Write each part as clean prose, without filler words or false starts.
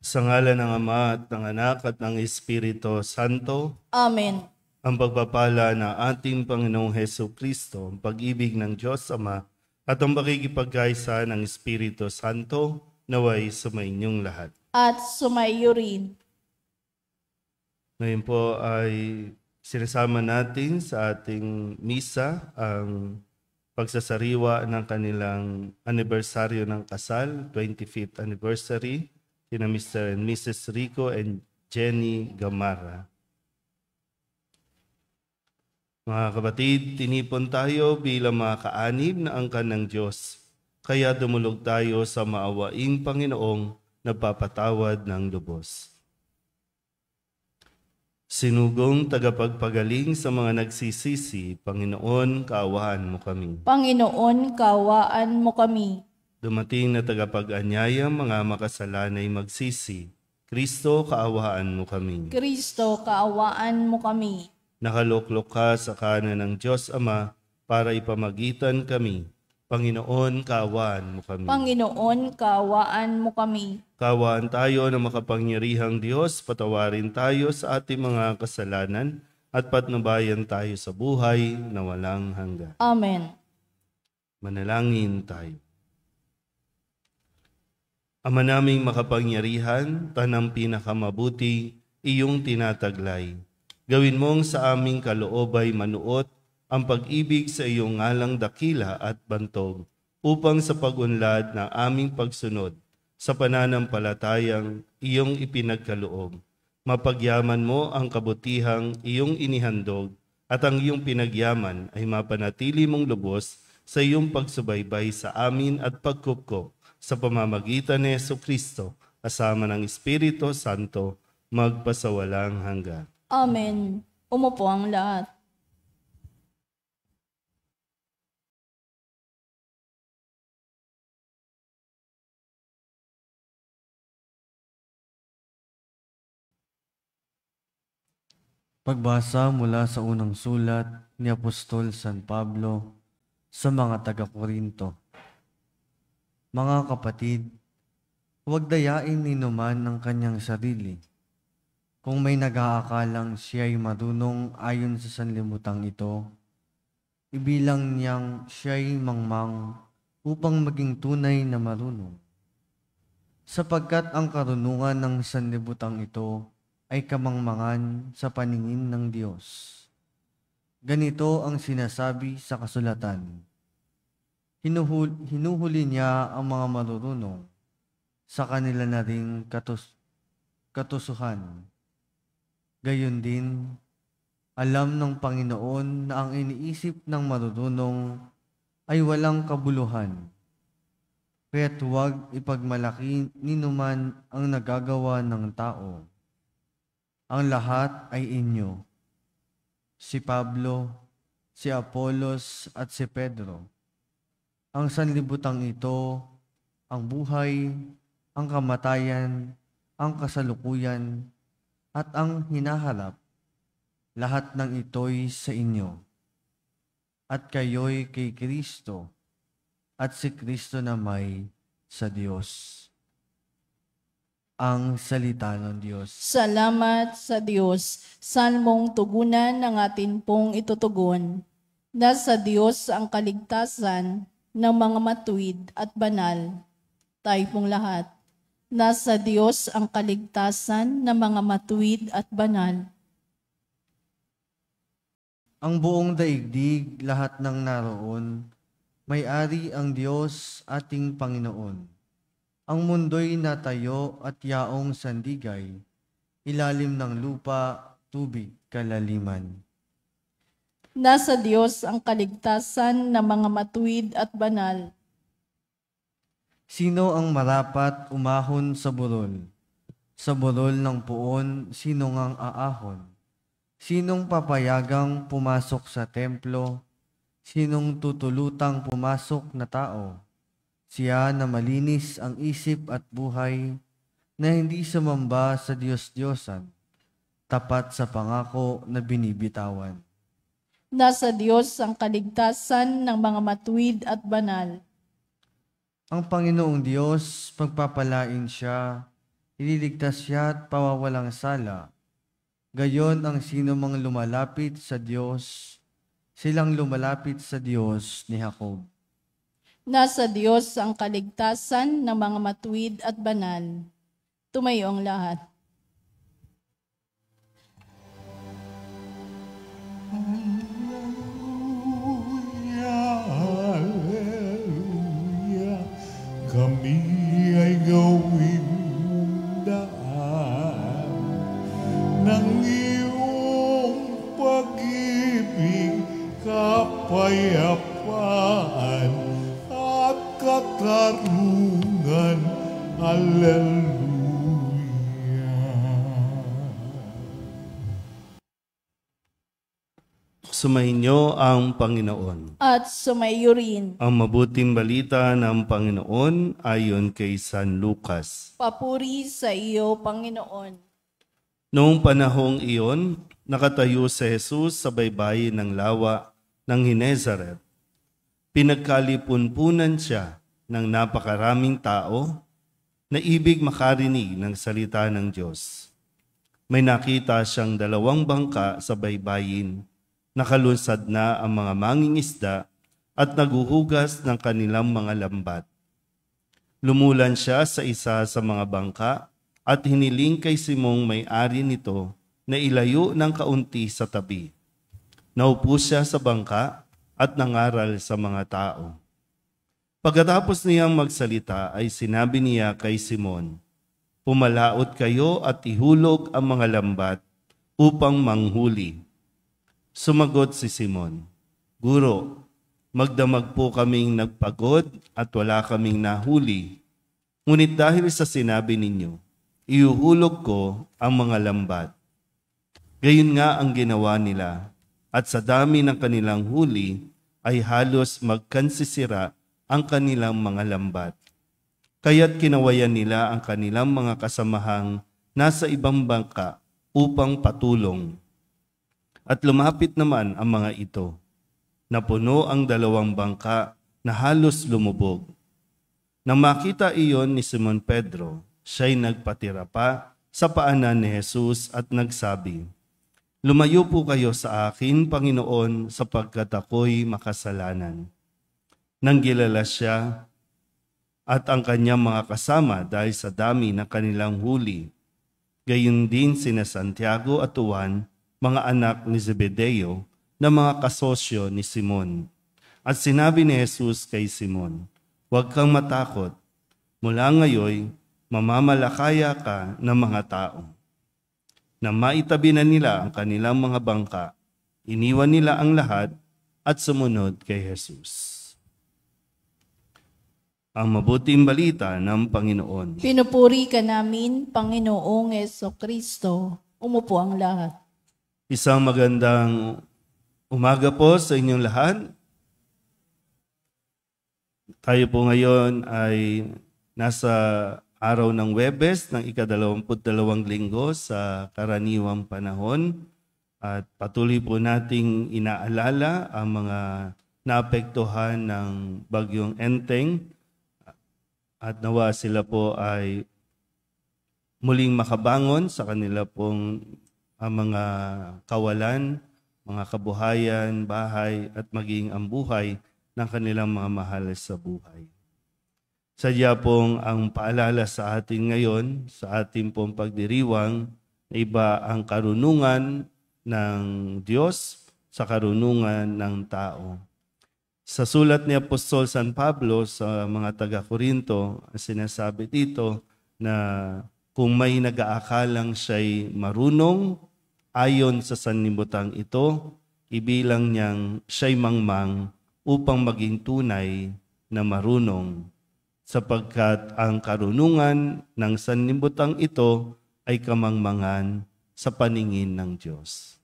Sa ngalan ng Ama at ng Anak at ng Espiritu Santo, Amen. ang pagpapala ng ating Panginoong Heso Kristo, ang pag-ibig ng Diyos Ama, at ang pakikipagkaisa ng Espiritu Santo, naway sumainyong lahat. At sumaiyo rin. Ngayon po ay sinasama natin sa ating misa ang pagsasariwa ng kanilang anibersaryo ng kasal, 25th anniversary, sina Mr. and Mrs. Rico and Jenny Gamarra. Mga kapatid, tinipon tayo bilang mga kaanib na angkan ng Diyos. Kaya dumulog tayo sa maawaing Panginoong nagpapatawad ng lubos. Sinugong tagapagpagaling sa mga nagsisisi, Panginoon, kaawaan mo kami. Panginoon, kaawaan mo kami. Dumating na tagapag-anyaya, mga makasalanay magsisi. Kristo, kaawaan mo kami. Kristo, kaawaan mo kami. Nakaluklok ka sa kanan ng Diyos Ama para ipamagitan kami. Panginoon, kaawaan mo kami. Panginoon, kaawaan mo kami. Kaawaan tayo ng makapangyarihang Diyos, patawarin tayo sa ating mga kasalanan at patnubayan tayo sa buhay na walang hanggan. Amen. Manalangin tayo. Ama naming makapangyarihan, tanang pinakamabuti, iyong tinataglay. Gawin mong sa aming kaloobay manuot ang pag-ibig sa iyong ngalang dakila at bantog upang sa pag-unlad ng aming pagsunod sa pananampalatayang iyong ipinagkaloob. Mapagyaman mo ang kabutihang iyong inihandog at ang iyong pinagyaman ay mapanatili mong lubos sa iyong pagsubaybay sa amin at pagkupkop sa pamamagitan ni Jesucristo kasama ng Espiritu Santo magpasawalang hanggan. Amen. Umupo ang lahat. Pagbasa mula sa unang sulat ni Apostol San Pablo sa mga taga-Korinto. Mga kapatid, huwag dayain ni numan ng kanyang sarili. Kung may nag-aakalang siya'y marunong ayon sa sanlibutan ito, ibilang niyang siya'y mangmang upang maging tunay na marunong. Sapagkat ang karunungan ng sanlibutan ito ay kamangmangan sa paningin ng Diyos. Ganito ang sinasabi sa kasulatan. Hinuhuli niya ang mga marurunong, sa kanila na ring katusuhan. Gayon din, alam ng Panginoon na ang iniisip ng marurunong ay walang kabuluhan. Kaya't huwag ipagmalaki ninuman ang nagagawa ng tao. Ang lahat ay inyo. Si Pablo, si Apolos at si Pedro. Ang sanlibutan ito, ang buhay, ang kamatayan, ang kasalukuyan, at ang hinaharap, lahat ng ito'y sa inyo. At kayo'y kay Kristo, at si Kristo na may sa Diyos. Ang salita ng Diyos. Salamat sa Diyos. Salmong tugunan ng atin pong itutugon. Nasa Diyos ang kaligtasan ng mga matuwid at banal. Tayo pong lahat. Nasa Diyos ang kaligtasan ng mga matuwid at banal. Ang buong daigdig, lahat ng naroon, may-ari ang Diyos ating Panginoon. Ang mundo'y natayo at yaong sandigay, ilalim ng lupa, tubig, kalaliman. Nasa Diyos ang kaligtasan ng mga matuwid at banal. Sino ang marapat umahon sa burol? Sa burol ng puon, sino ngang aahon? Sinong papayagang pumasok sa templo? Sinong tutulutang pumasok na tao? Siya na malinis ang isip at buhay, na hindi sumamba sa Diyos-Diyosan, tapat sa pangako na binibitawan. Nasa Diyos ang kaligtasan ng mga matuwid at banal. Ang Panginoong Diyos, pagpapalain siya ililigtas siya at pawawalang sala. Gayon ang sino mang lumalapit sa Diyos, silang lumalapit sa Diyos ni Jacob. Nasa Diyos ang kaligtasan ng mga matuwid at banal. Tumayo ang lahat. Hallelujah, kami ay gawin daan ng iyong pag-ibig, kapayapaan at katarungan. Hallelujah. Sumainyo ang Panginoon. At sumayo rin. Ang mabuting balita ng Panginoon ayon kay San Lucas. Papuri sa iyo, Panginoon. Noong panahong iyon, nakatayo si Jesus sa baybayin ng lawa ng Genesaret. Pinagkalipunpunan siya ng napakaraming tao na ibig makarinig ng salita ng Diyos. May nakita siyang 2 bangka sa baybayin. Nakalunsad na ang mga mangingisda at naguhugas ng kanilang mga lambat. Lumulan siya sa isa sa mga bangka at hiniling kay Simong may-ari nito na ilayo ng kaunti sa tabi. Naupo siya sa bangka at nangaral sa mga tao. Pagkatapos niyang magsalita ay sinabi niya kay Simon, "Pumalaot kayo at ihulog ang mga lambat upang manghuli." Sumagot si Simon, "Guro, magdamag po kaming nagpagod at wala kaming nahuli. Ngunit dahil sa sinabi ninyo, ihuhulog ko ang mga lambat." Gayon nga ang ginawa nila, at sa dami ng kanilang huli ay halos magkansisira ang kanilang mga lambat. Kaya't kinawayan nila ang kanilang mga kasamahang nasa ibang bangka upang patulong. At lumapit naman ang mga ito. Napuno ang 2 bangka na halos lumubog. Nang makita iyon ni Simon Pedro, siya'y nagpatira pa sa paanan ni Jesus at nagsabi, "Lumayo po kayo sa akin, Panginoon, sapagkat ako'y makasalanan." Nang gilala siya at ang kanyang mga kasama dahil sa dami ng kanilang huli, gayon din sina Santiago at Juan, mga anak ni Zebedeo, na mga kasosyo ni Simon. At sinabi ni Jesus kay Simon, "Huwag kang matakot. Mula ngayon, mamamalakaya ka ng mga tao." Nang maitabi na nila ang kanilang mga bangka, iniwan nila ang lahat at sumunod kay Jesus. Ang mabuting balita ng Panginoon. Pinupuri ka namin, Panginoong Jesucristo. Umupo ang lahat. Isang magandang umaga po sa inyong lahat. Tayo po ngayon ay nasa araw ng Huwebes ng ika-22 linggo sa karaniwang panahon at patuloy po nating inaalala ang mga naapektuhan ng bagyong Enteng at nawa sila po ay muling makabangon sa kanila pong mga kawalan, mga kabuhayan, bahay at maging ang buhay ng kanilang mga mahal sa buhay. Sadya pong ang paalala sa atin ngayon, sa ating pong pagdiriwang, na iba ang karunungan ng Diyos sa karunungan ng tao. Sa sulat ni Apostol San Pablo sa mga taga-Korinto, sinasabi dito na kung may nag-aakalang siya'y marunong, ayon sa sanlibutan ito, ibilang niyang siya'y mangmang upang maging tunay na marunong, sapagkat ang karunungan ng sanlibutan ito ay kamangmangan sa paningin ng Diyos.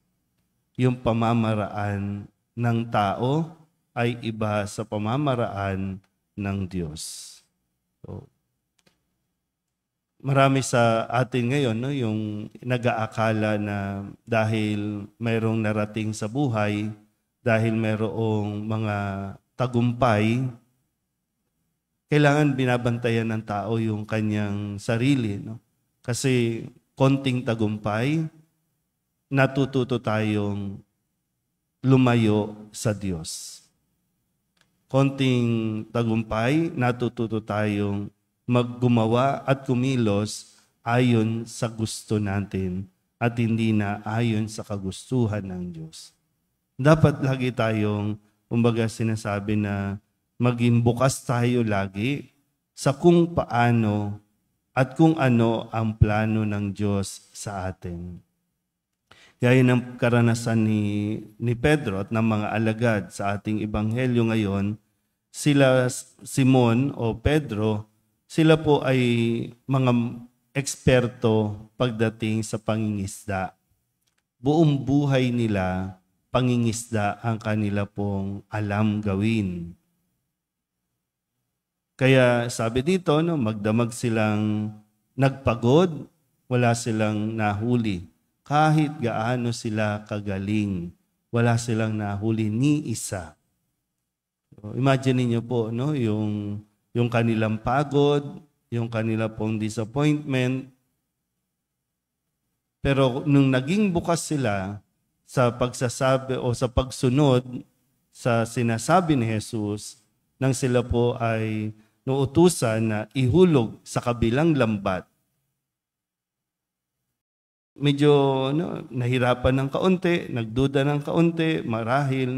Yung pamamaraan ng tao ay iba sa pamamaraan ng Diyos. So, marami sa atin ngayon, no, yung nag-aakala na dahil mayroong narating sa buhay, dahil mayroong mga tagumpay, kailangan binabantayan ng tao yung kanyang sarili. No? Kasi konting tagumpay, natututo tayong lumayo sa Diyos. Konting tagumpay, natututo tayong maggumawa at kumilos ayon sa gusto natin at hindi na ayon sa kagustuhan ng Diyos. Dapat lagi tayong, kumbaga sinasabi na maging bukas tayo lagi sa kung paano at kung ano ang plano ng Diyos sa atin. Gaya ng karanasan ni Pedro at ng mga alagad sa ating ebanghelyo ngayon, sila Simon o Pedro, sila po ay mga eksperto pagdating sa pangingisda. Buong buhay nila, pangingisda ang kanila pong alam gawin. Kaya sabi dito, magdamag silang nagpagod, wala silang nahuli. Kahit gaano sila kagaling, wala silang nahuli ni isa. So, imagine niyo po, yung kanilang pagod, yung kanila pong disappointment. Pero nung naging bukas sila sa pagsasabi o sa pagsunod sa sinasabi ni Jesus, nang sila po ay nuutusan na ihulog sa kabilang lambat, medyo nahirapan ng kaunti, nagduda ng kaunti, marahil,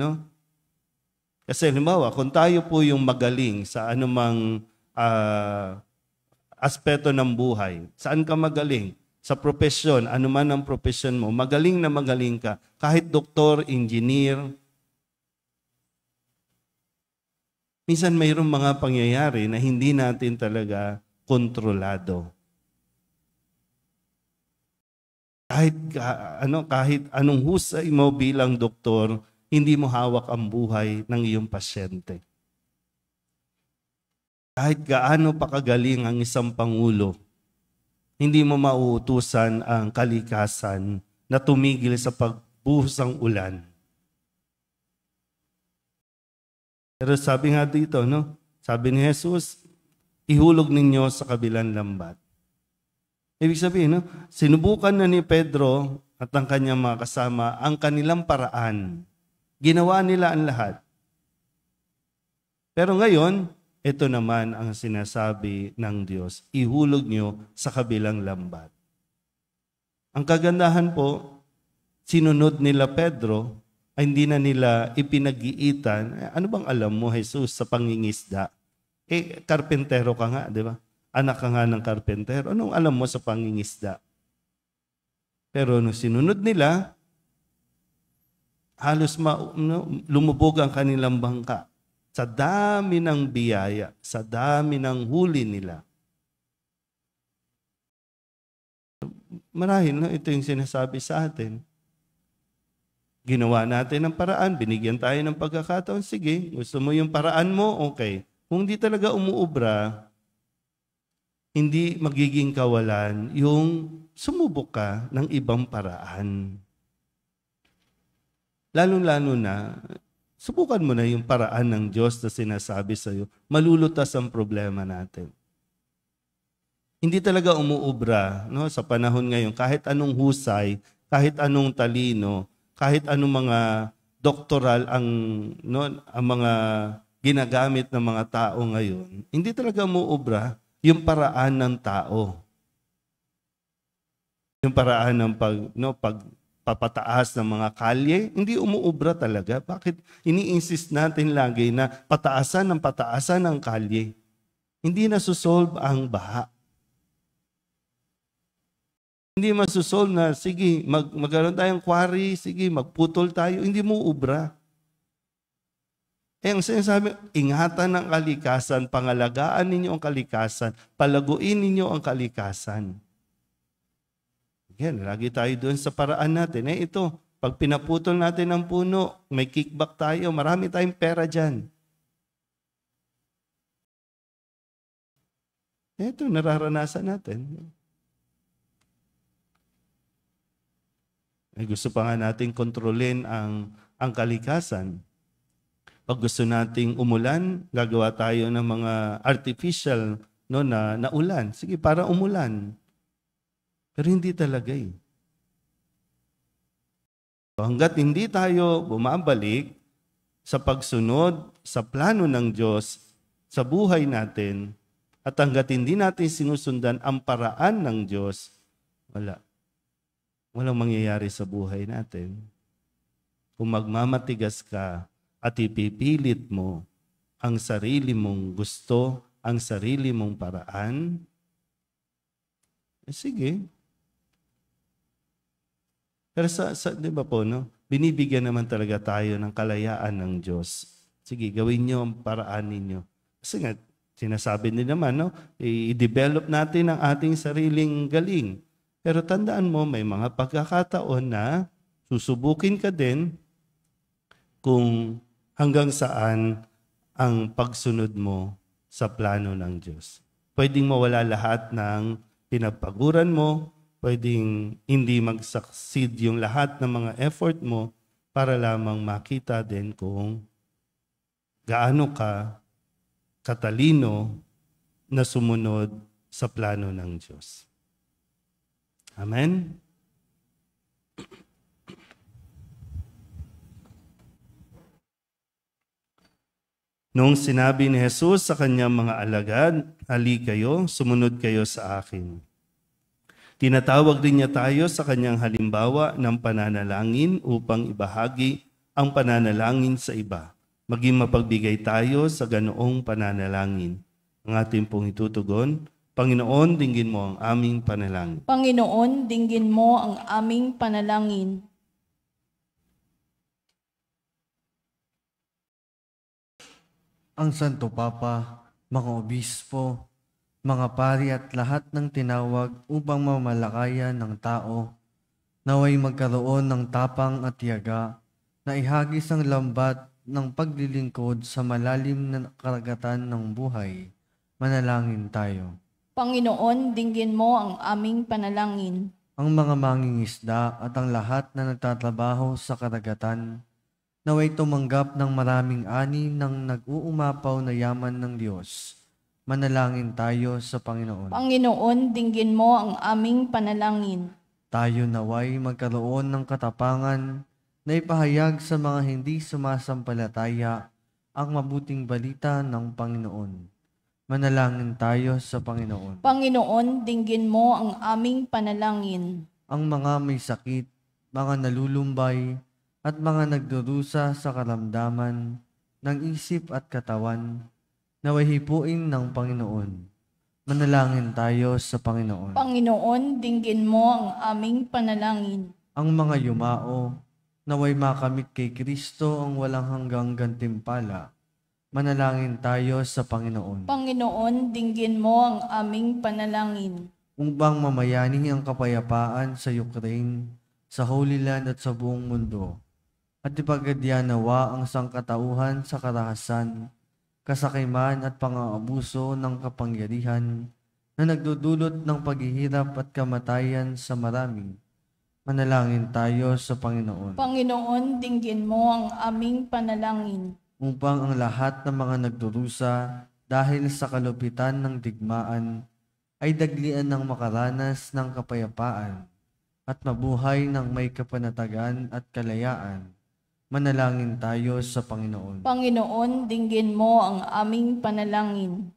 Kasi halimbawa, kung tayo po yung magaling sa anumang aspeto ng buhay, saan ka magaling? Sa propesyon, anuman ang propesyon mo, magaling na magaling ka. Kahit doktor, engineer. Minsan mayroong mga pangyayari na hindi natin talaga kontrolado. Kahit anong husay mo bilang doktor, hindi mo hawak ang buhay ng iyong pasyente. Kahit gaano pa kagaling ang isang pangulo, hindi mo mauutusan ang kalikasan na tumigil sa pagbuhos ng ulan. Pero sabi nga dito, sabi ni Jesus, ihulog ninyo sa kabilang lambat. Ibig sabihin, sinubukan na ni Pedro at ang kanyang mga kasama ang kanilang paraan. Ginawa nila ang lahat. Pero ngayon, ito naman ang sinasabi ng Diyos, ihulog nyo sa kabilang lambat. Ang kagandahan po, sinunod nila Pedro, ay hindi na nila ipinag-iitan. Ano bang alam mo, Jesus, sa pangingisda? Karpentero ka nga, di ba? Anak ka nga ng karpentero. Anong alam mo sa pangingisda? Pero nung sinunod nila, halos lumubog ang kanilang bangka. Sa dami ng biyaya, sa dami ng huli nila. Marahil, ito yung sinasabi sa atin. Ginawa natin ang paraan, binigyan tayo ng pagkakataon, sige, gusto mo yung paraan mo, okay. Kung di talaga umuubra, hindi magiging kawalan yung sumubok ka ng ibang paraan. Lalo-lalo na, subukan mo na yung paraan ng Diyos na sinasabi sa iyo, malulutas ang problema natin. Hindi talaga umuubra sa panahon ngayon, kahit anong husay, kahit anong talino, kahit anong mga doktoral ang mga ginagamit ng mga tao ngayon, hindi talaga umuubra yung paraan ng tao. Yung paraan ng pagpapataas ng mga kalye, hindi umuubra talaga. Bakit ini-insist natin lagi na pataasan ng kalye? Hindi nasusolve ang baha. Hindi masusolve na, sige, magkaroon tayong quarry, sige, magputol tayo, hindi mo ubra. Ang sinasabi, ingatan ng kalikasan, pangalagaan ninyo ang kalikasan, palaguin ninyo ang kalikasan. Again, lagi tayo doon sa paraan natin. Ito, pag pinaputol natin ang puno, may kickback tayo, marami tayong pera dyan. Ito, nararanasan natin. Gusto pa nga natin kontrolin ang kalikasan. Pag gusto nating umulan, gagawa tayo ng mga artificial na ulan. Sige, para umulan. Pero hindi talaga eh. Hanggat hindi tayo bumabalik sa pagsunod sa plano ng Diyos sa buhay natin, at hanggat hindi natin sinusundan ang paraan ng Diyos, walang mangyayari sa buhay natin. Kung magmamatigas ka at ipipilit mo ang sarili mong gusto, ang sarili mong paraan, sige. Pero di ba po, no? Binibigyan naman talaga tayo ng kalayaan ng Diyos. Sige, gawin niyo ang paraan ninyo. Kasi nga, sinasabi din naman, no? I-develop natin ang ating sariling galing. Pero tandaan mo, may mga pagkakataon na susubukin ka din kung hanggang saan ang pagsunod mo sa plano ng Diyos. Pwedeng mawala lahat ng pinagpaguran mo, pwedeng hindi mag-succeed yung lahat ng mga effort mo para lamang makita din kung gaano ka katalino na sumunod sa plano ng Diyos. Amen? Noong sinabi ni Jesus sa kanyang mga alagad, "Hali kayo, sumunod kayo sa akin." Tinatawag din niya tayo sa kanyang halimbawa ng pananalangin upang ibahagi ang pananalangin sa iba. Maging mapagbigay tayo sa ganoong pananalangin. Ang ating pong itutugon, Panginoon, dinggin mo ang aming panalangin. Panginoon, dinggin mo ang aming panalangin. Ang Santo Papa, mga obispo, mga pari at lahat ng tinawag upang mamalakayan ng tao, naway magkaroon ng tapang at tiyaga na ihagis ang lambat ng paglilingkod sa malalim na karagatan ng buhay. Manalangin tayo. Panginoon, dinggin mo ang aming panalangin. Ang mga mangingisda at ang lahat na nagtatrabaho sa karagatan, naway tumanggap ng maraming ani ng nag-uumapaw na yaman ng Diyos. Manalangin tayo sa Panginoon. Panginoon, dinggin mo ang aming panalangin. Tayo naway magkaroon ng katapangan na ipahayag sa mga hindi sumasampalataya ang mabuting balita ng Panginoon. Manalangin tayo sa Panginoon. Panginoon, dinggin mo ang aming panalangin. Ang mga may sakit, mga nalulumbay, at mga nagdurusa sa karamdaman ng isip at katawan, naway hipuin ng Panginoon. Manalangin tayo sa Panginoon. Panginoon, dinggin mo ang aming panalangin. Ang mga yumao, naway makamit kay Kristo ang walang hanggang gantimpala. Manalangin tayo sa Panginoon. Panginoon, dinggin mo ang aming panalangin. Upang mamayani ang kapayapaan sa Ukraine, sa Holy Land at sa buong mundo, at ipagadya nawa ang sangkatauhan sa karahasan, kasakiman at pang-aabuso ng kapangyarihan na nagdudulot ng paghihirap at kamatayan sa marami. Manalangin tayo sa Panginoon. Panginoon, dinggin mo ang aming panalangin. Upang ang lahat ng mga nagdurusa dahil sa kalupitan ng digmaan ay daglian ng makaranas ng kapayapaan at mabuhay ng may kapanatagan at kalayaan. Manalangin tayo sa Panginoon. Panginoon, dinggin mo ang aming panalangin.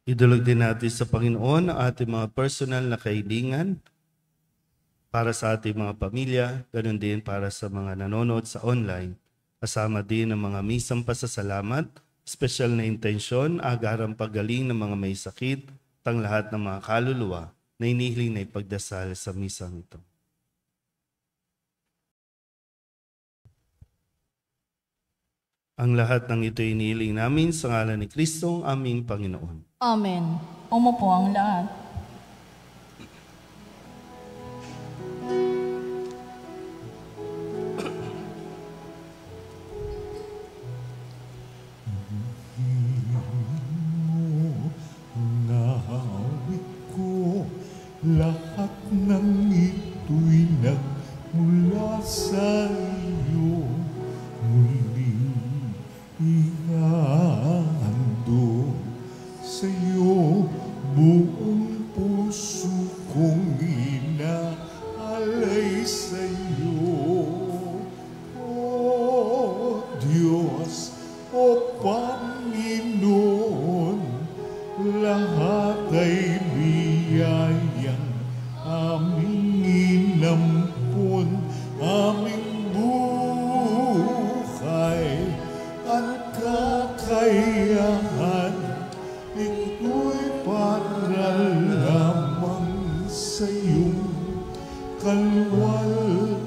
Idulog din natin sa Panginoon ang ating mga personal na kahilingan para sa ating mga pamilya, ganun din para sa mga nanonood sa online. Kasama din ang mga misang pasasalamat, special na intensyon, agarang paggaling ng mga may sakit, tang lahat ng mga kaluluwa na inihiling na ipagdasal sa misang ito. Ang lahat ng ito inihiling namin sa ngalan ni Kristo, aming Panginoon. Amen. Umupo ang lahat. Nahawit ko lahat ng ito'y nagmula sa iyo. Muling ihando sa iyo buong puso kong inaalay sa'yo. O Diyos, o Panginoon, lahat ay biyayang aming inampun, aming buhay at kakayahan. Ito'y para lamang sa iyong kalwalhatian.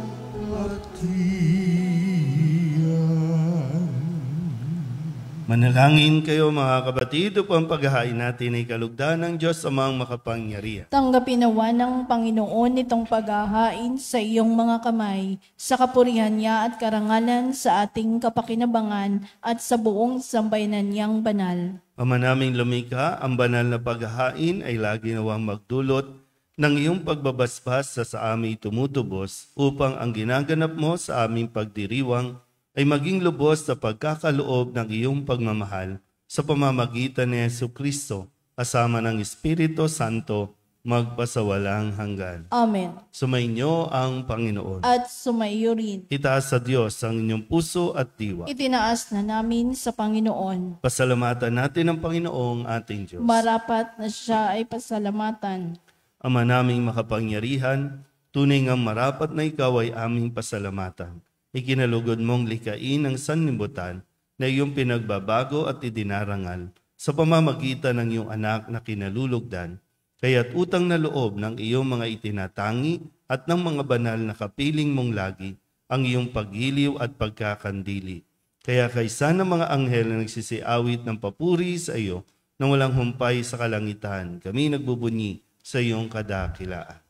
Manalangin kayo mga kapatid upang paghahain natin ay kalugdan ng Diyos amang makapangyarihan. Tanggapin nawa ng Panginoon itong paghahain sa iyong mga kamay, sa kapurihan niya at karangalan sa ating kapakinabangan at sa buong sambayanan niyang banal. Ama naming lumikha, ang banal na paghahain ay lagi nawang magdulot ng iyong pagbabasbas sa aming tumutubos upang ang ginaganap mo sa aming pagdiriwang ay maging lubos sa pagkakaloob ng iyong pagmamahal sa pamamagitan ni Jesucristo kasama ng Espiritu Santo magpasawalang hanggan. Amen. Sumainyo ang Panginoon. At sumaiyo rin. Itaas sa Diyos ang inyong puso at diwa. Itinaas na namin sa Panginoon. Pasalamatan natin ang Panginoong ating Diyos. Marapat na siya ay pasalamatan. Ama naming makapangyarihan, tunay ngang marapat na ikaw ay aming pasalamatan. Ikinalugod mong likain ang sanlibutan na iyong pinagbabago at idinarangal sa pamamagitan ng iyong anak na kinalulugdan. Kaya't utang na loob ng iyong mga itinatangi at ng mga banal na kapiling mong lagi ang iyong paghiliw at pagkakandili. Kaya kaysa ng mga anghel na nagsisiawit ng papuri sa iyo nang walang humpay sa kalangitan, kami nagbubunyi sa iyong kadakilaan.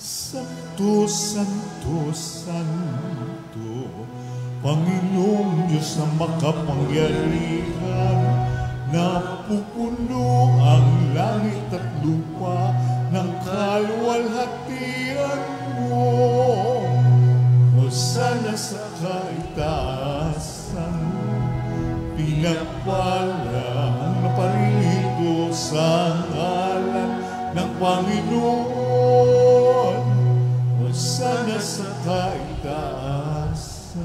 Santo, Santo, Santo, Panginoong Diyos na makapangyarihan, napupuno ang langit at lupa ng kalwalhatian mo. Hosana sa kaitaasan, pinagpala ang naparito sa ngalan ng Panginoon. Hosana sa kaitaasan.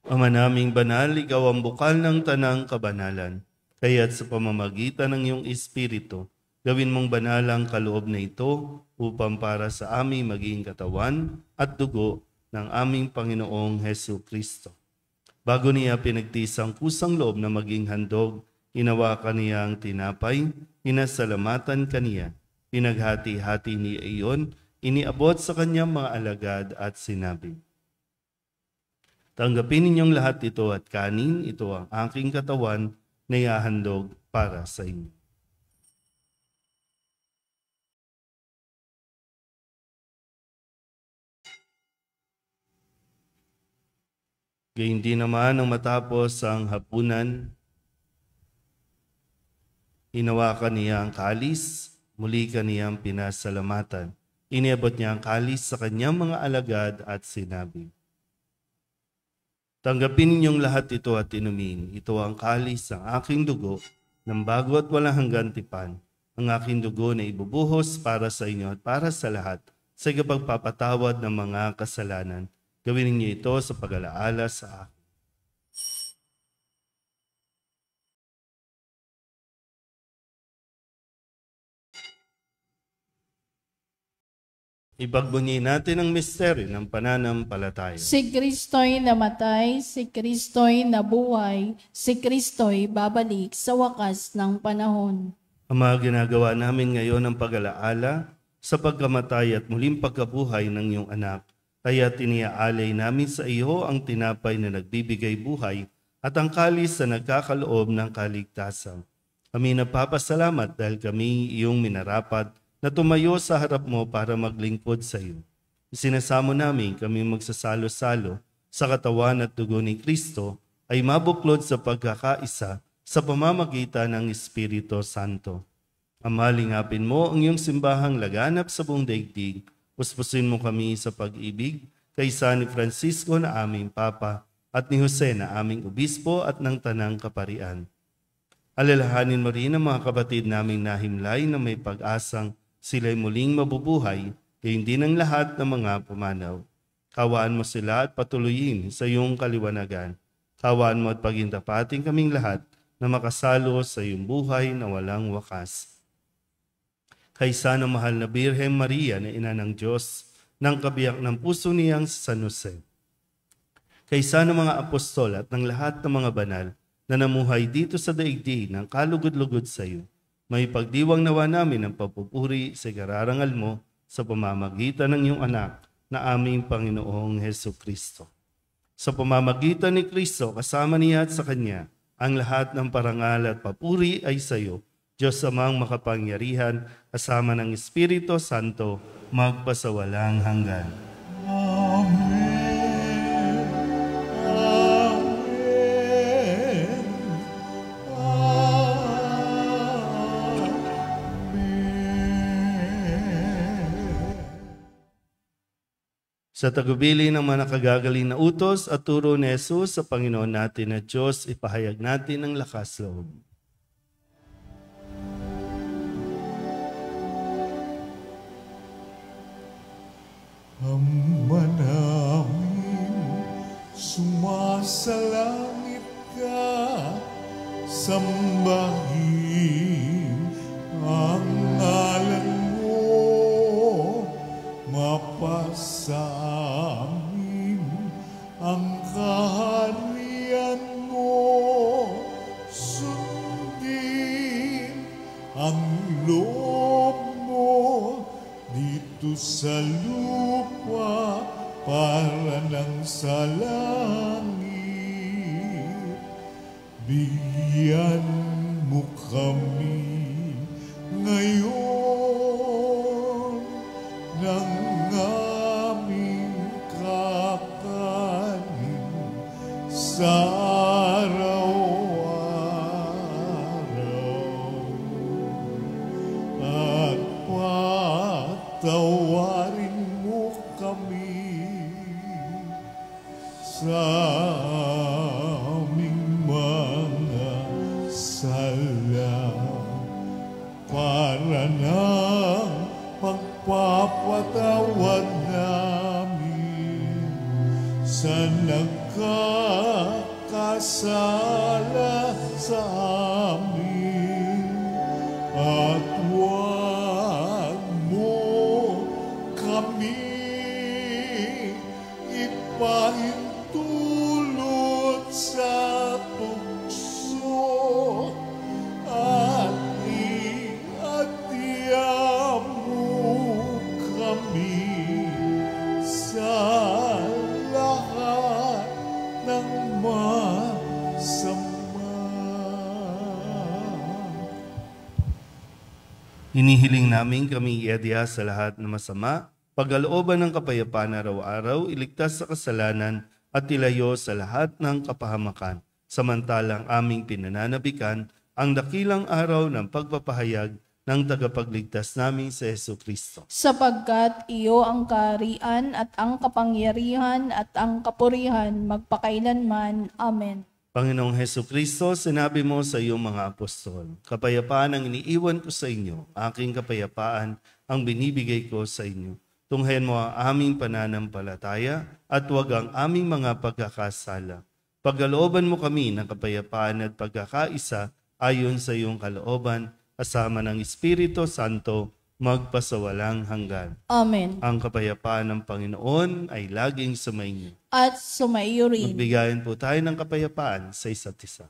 Ama naming banal, ikaw ang bukal ng tanang kabanalan. Kaya't sa pamamagitan ng iyong Espiritu, gawin mong banal ang kaloob na ito upang para sa aming maging katawan at dugo ng aming Panginoong Jesucristo. Bago niya pinagtiis ang kusang loob na maging handog, hinawakan niya ang tinapay, pinasalamatan kaniya, pinaghati-hati niya iyon, iniabot sa kanyang mga alagad at sinabi, tanggapin ninyong lahat ito at kanin, ito ang aking katawan na ihahandog para sa inyo. Gayun din naman nang matapos ang hapunan, hinawakan niya ang kalis, muli kaniyang pinasalamatan. Iniabot niya ang kalis sa kanyang mga alagad at sinabi, tanggapin ninyong lahat ito at inumin. Ito ang kalis ng aking dugo ng bago at walang hanggang tipan. Ang aking dugo na ibubuhos para sa inyo at para sa lahat sa ikapagpapatawad ng mga kasalanan. Gawin niyo ito sa pag-alaala sa akin. Ipagbunyi natin ang misteryo ng pananampalataya. Si Kristo'y namatay, si Kristo'y nabuhay, si Kristo'y babalik sa wakas ng panahon. Ama, ginagawa namin ngayon ang pag-alaala sa pagkamatay at muling pagkabuhay ng iyong anak. Kaya tiniaalay namin sa iyo ang tinapay na nagbibigay buhay at ang kalis na nagkakaloob ng kaligtasan. Kami nagpapasalamat dahil kami iyong minarapat na tumayo sa harap mo para maglingkod sa iyo. Isinasamo namin kami magsasalo-salo sa katawan at dugo ni Kristo ay mabuklod sa pagkakaisa sa pamamagitan ng Espiritu Santo. Ama, lingapin mo ang iyong simbahang laganap sa buong daigdig. Puspusin mo kami sa pag-ibig kaysa ni Francisco na aming Papa at ni Jose na aming obispo at ng tanang kaparian. Alalahanin mo rin ang mga kapatid naming nahimlay na may pag-asang sila'y muling mabubuhay, gayon din ang lahat ng mga pumanaw. Kawaan mo sila at patuloyin sa iyong kaliwanagan. Kawaan mo at pagintapating kaming lahat na makasalo sa iyong buhay na walang wakas. Kaysa ng mahal na Birhen Maria na ina ng Diyos, ng kabiyak ng puso niyang San Jose. Kaysa ng mga apostol at ng lahat ng mga banal na namuhay dito sa daigdig ng kalugod-lugod sa iyo, may pagdiwang nawa namin ang papupuri sa kararangal mo sa pamamagitan ng iyong anak na aming Panginoong Hesukristo. Sa pamamagitan ni Kristo, kasama niya at sa Kanya, ang lahat ng parangal at papuri ay sa iyo, Diyos amang makapangyarihan, kasama ng Espiritu Santo, magpasawalang hanggan. Amen. Sa tagubili ng mga nakagagaling na utos at turo ni Jesus sa Panginoon natin na Diyos, ipahayag natin ang lakas loob. Ama namin, sumasalangit ka, sambahin ang ngalan mo, mapasa amin ang kaharian mo, sundin ang loob mo dito sa lupa para nang sa langit. Bigyan mo kami ngayon ng aming kakanin sa araw-araw. At patawarin mo kami sa aming mga sala para ng pagpapatawad namin sa nagkakasala sa amin. At huwag mo kami ipahintulot sa tukso at iadya mo kami sa lahat ng masama. Hinihiling namin kami iadya sa lahat ng masama, pagkalooban ng kapayapaan araw-araw, iligtas sa kasalanan at ilayo sa lahat ng kapahamakan, samantalang aming pinananabikan ang dakilang araw ng pagpapahayag ng tagapagligtas namin sa Jesucristo. Sapagkat iyo ang kaharian at ang kapangyarihan at ang kapurihan magpakailanman. Amen. Panginoong Jesucristo, sinabi mo sa iyong mga apostol, kapayapaan ang iniiwan ko sa inyo, aking kapayapaan ang binibigay ko sa inyo. Tunghayan mo ang aming pananampalataya at huwag ang aming mga pagkakasala. Pagkalooban mo kami ng kapayapaan at pagkakaisa ayon sa iyong kalooban, kasama ng Espiritu Santo, magpasawalang hanggan. Amen. Ang kapayapaan ng Panginoon ay laging sumainyo. At sumaiyo rin. Magbigayan po tayo ng kapayapaan sa isa't isa.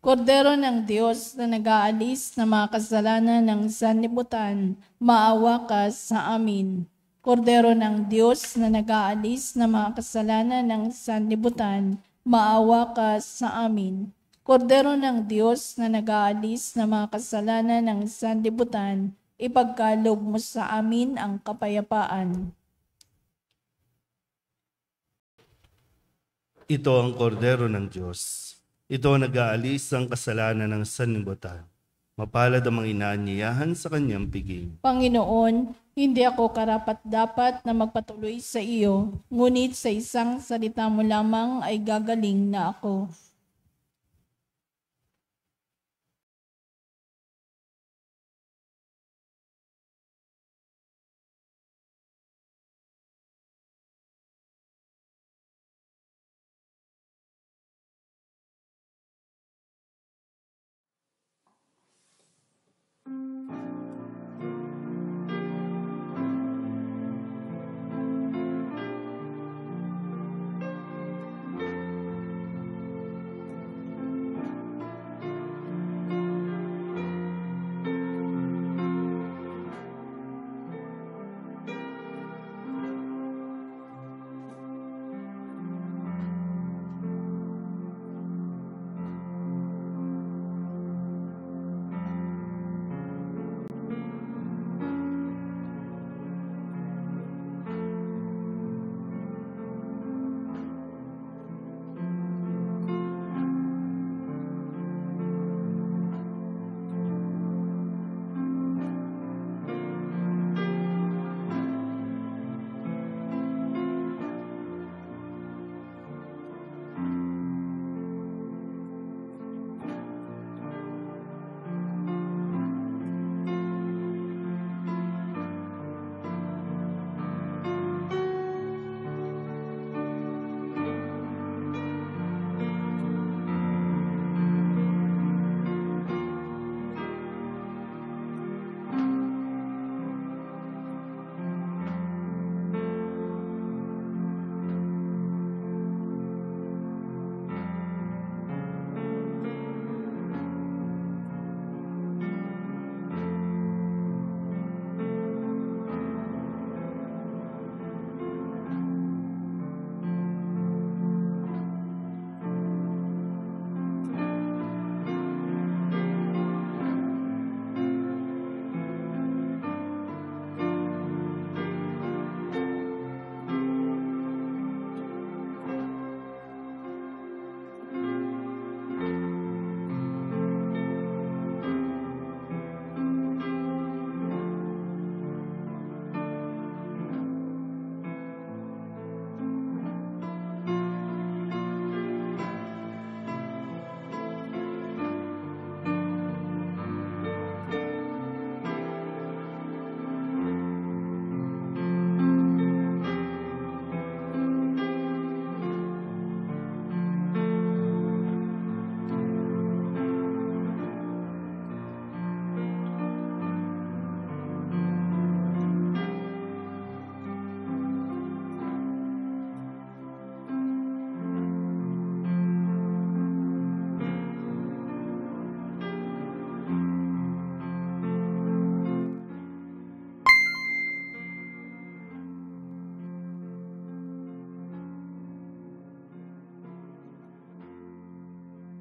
Kordero ng Diyos na nag-aalis ng mga kasalanan ng sanlibutan, maawa ka sa amin. Kordero ng Diyos na nag-aalis ng mga kasalanan ng sanlibutan, maawa ka sa amin. Kordero ng Diyos na nag-aalis ng mga kasalanan ng sanlibutan, ipagkaloob mo sa amin ang kapayapaan. Ito ang kordero ng Diyos. Ito ang nag-aalis ng kasalanan ng sanlibutan. Mapalad ang mga inaanyayahan sa kanyang piging. Panginoon, Hindi ako karapat-dapat na magpatuloy sa iyo, ngunit sa isang salita mo lamang ay gagaling na ako.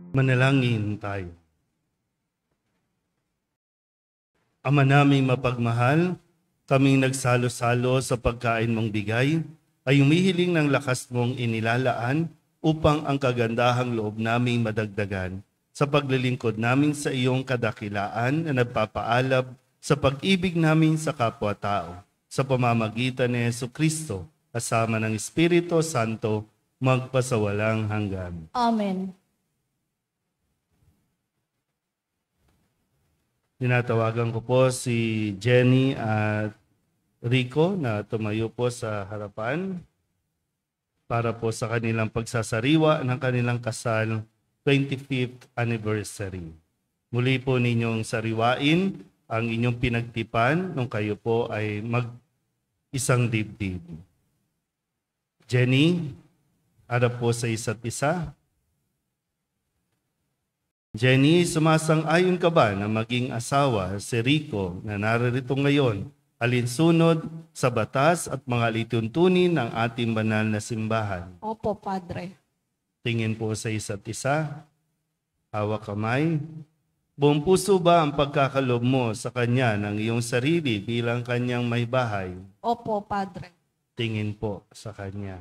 Manalangin tayo. Ama naming mapagmahal, kaming nagsalo-salo sa pagkain mong bigay, ay humihiling ng lakas mong inilalaan upang ang kagandahang loob naming madagdagan sa paglilingkod namin sa iyong kadakilaan na nagpapaalab sa pag-ibig namin sa kapwa-tao. Sa pamamagitan ni Jesucristo, kasama ng Espiritu Santo, magpasawalang hanggan. Amen. Tinatawagan ko po si Jenny at Rico na tumayo po sa harapan para po sa kanilang pagsasariwa ng kanilang kasal 25th anniversary. Muli po ninyong sariwain ang inyong pinagtipan nung kayo po ay mag-isang dibdib. Jenny, harap po sa isa't isa. Jenny, sumasang-ayon ka ba na maging asawa si Rico na naririto ngayon, alinsunod sa batas at mga lituntunin ng ating banal na simbahan? Opo, Padre. Tingin po sa isa't isa. Hawak kamay. Buong puso ba ang pagkakalob mo sa kanya ng iyong sarili bilang kanyang may bahay? Opo, Padre. Tingin po sa kanya.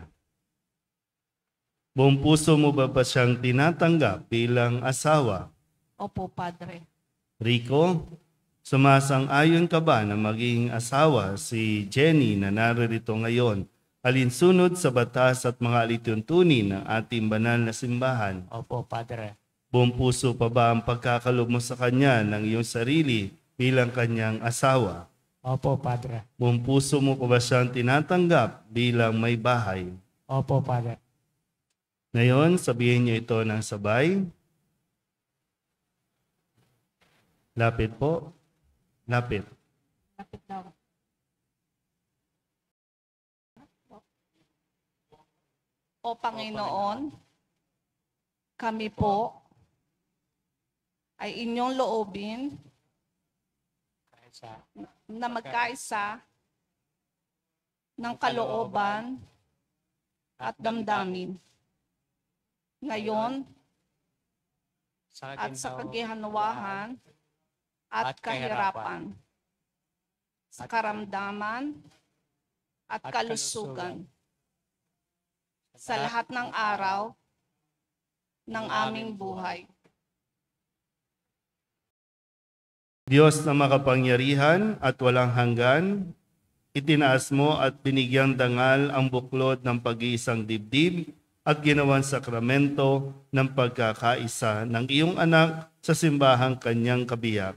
Buong puso mo ba siyang tinatanggap bilang asawa? Opo, Padre. Rico, Sumasang-ayon ka ba na maging asawa si Jenny na naririto ngayon, alinsunod sa batas at mga alituntunin ng ating banal na simbahan? Opo, Padre. Buong puso pa ba ang pagkakalob mo sa kanya ng iyong sarili bilang kanyang asawa? Opo, Padre. Buong puso mo pa ba siyang tinatanggap bilang may bahay? Opo, Padre. Ngayon, sabihin niyo ito ng sabay. Lapit po. Lapit. Lapit daw. O Panginoon, kami po ay inyong loobin Kahit sa na magkaisa ng kalooban at damdamin. Ngayon at sa kagihanwahan at kahirapan, sa karamdaman at kalusugan, sa lahat ng araw ng aming buhay. Diyos na makapangyarihan at walang hanggan, itinaas mo at binigyang dangal ang buklod ng pag-iisang dibdib at ginawang sakramento ng pagkakaisa ng iyong anak sa simbahang kanyang kabiyak.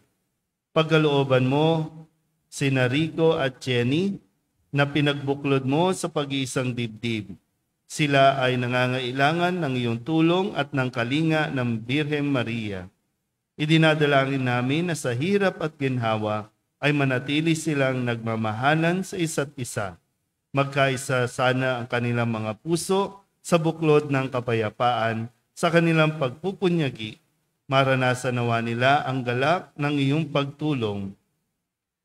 Pagkalooban mo, sina Rico at Jenny, na pinagbuklod mo sa pag-iisang dibdib. Sila ay nangangailangan ng iyong tulong at ng kalinga ng Birhen Maria. Idinadalangin namin na sa hirap at ginhawa ay manatili silang nagmamahalan sa isa't isa. Magkaisa sana ang kanilang mga puso sa buklod ng kapayapaan sa kanilang pagpupunyagi. Maranasan nawa nila ang galak ng iyong pagtulong.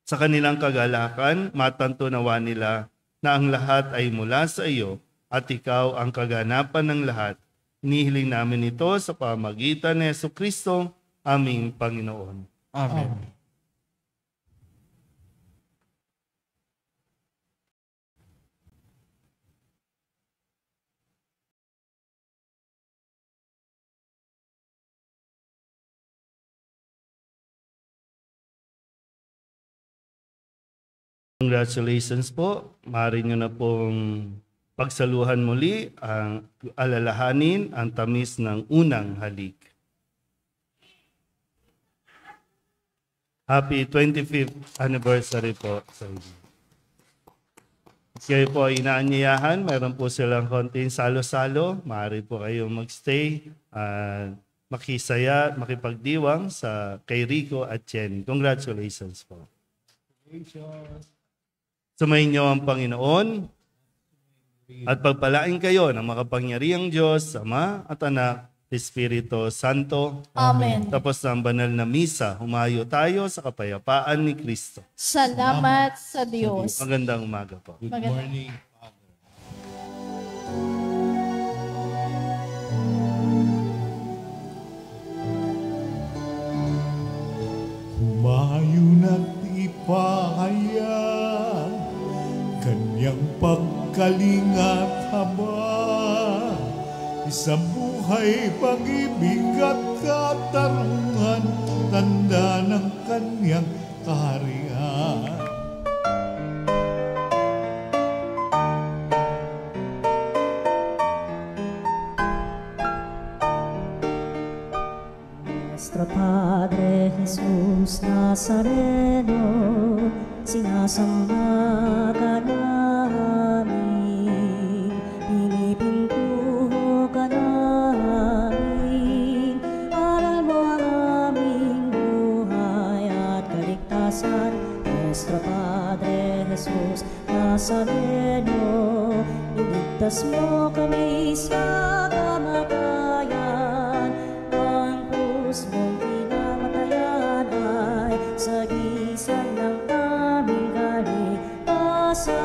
Sa kanilang kagalakan, matanto nawa nila na ang lahat ay mula sa iyo at ikaw ang kaganapan ng lahat. Inihiling namin ito sa pamagitan ni Jesucristo, aming Panginoon. Amen. Congratulations po. Maaari nyo na pong pagsaluhan muli ang alalahanin ang tamis ng unang halik. Happy 25th anniversary po sa inyo. Kayo po ay inaanyayahan, mayroon po silang konting salo-salo. Maaari po kayong magstay at makisaya, makipagdiwang sa kay Rico at Jenny. Congratulations po. Sumayin niyo ang Panginoon at pagpalain kayo ng makapangyarihang Diyos, Ama at Anak, Espiritu Santo. Amen. Tapos ng banal na misa, humayo tayo sa kapayapaan ni Kristo. Salamat sa Diyos. Magandang umaga po. Good Maganda. morning, Father. Humayo na't ipahayag kanyang pagkalingat habang isang buhay, pag-ibig at katarungan, tanda ng kanyang kaharian. Nuestro Padre Jesús Nazareno, sinasamba ka namin, pinipintuho ka namin, aral mo ang aming buhay at kaligtasan. Nuestro Padre Jesús Nazareno, iligtas mo kami sa kamatayan, ang krus mong pinamatayan ay sagisag ng aming kaligtasan.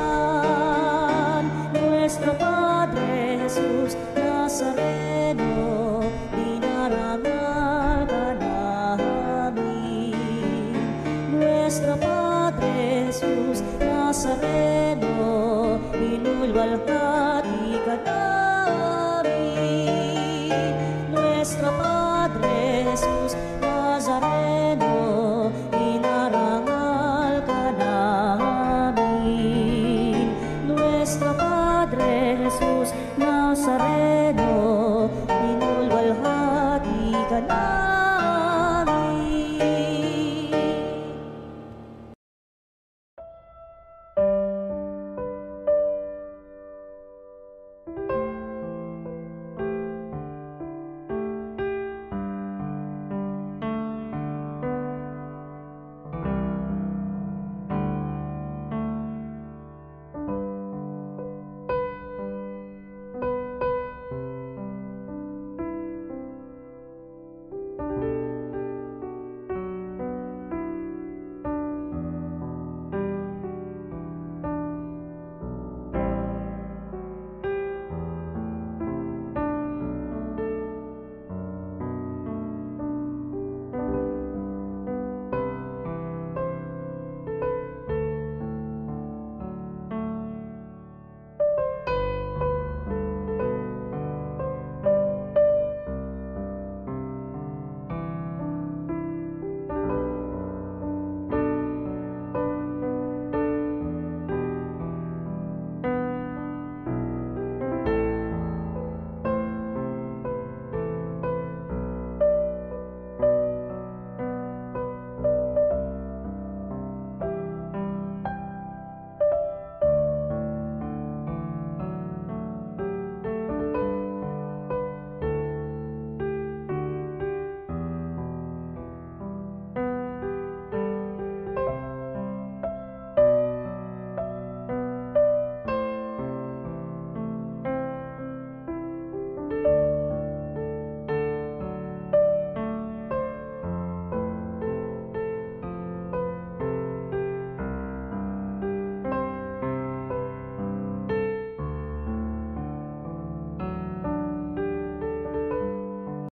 Nuestro Padre Jesus Nazareno, dinarangal ka namin. Nuestro Padre Jesus Nazareno, inulwalhati ka namin. Nuestro Padre Jesus Nazareno, dinarangal Nuestra Padre Jesus Nazareno, inulwalhati ka na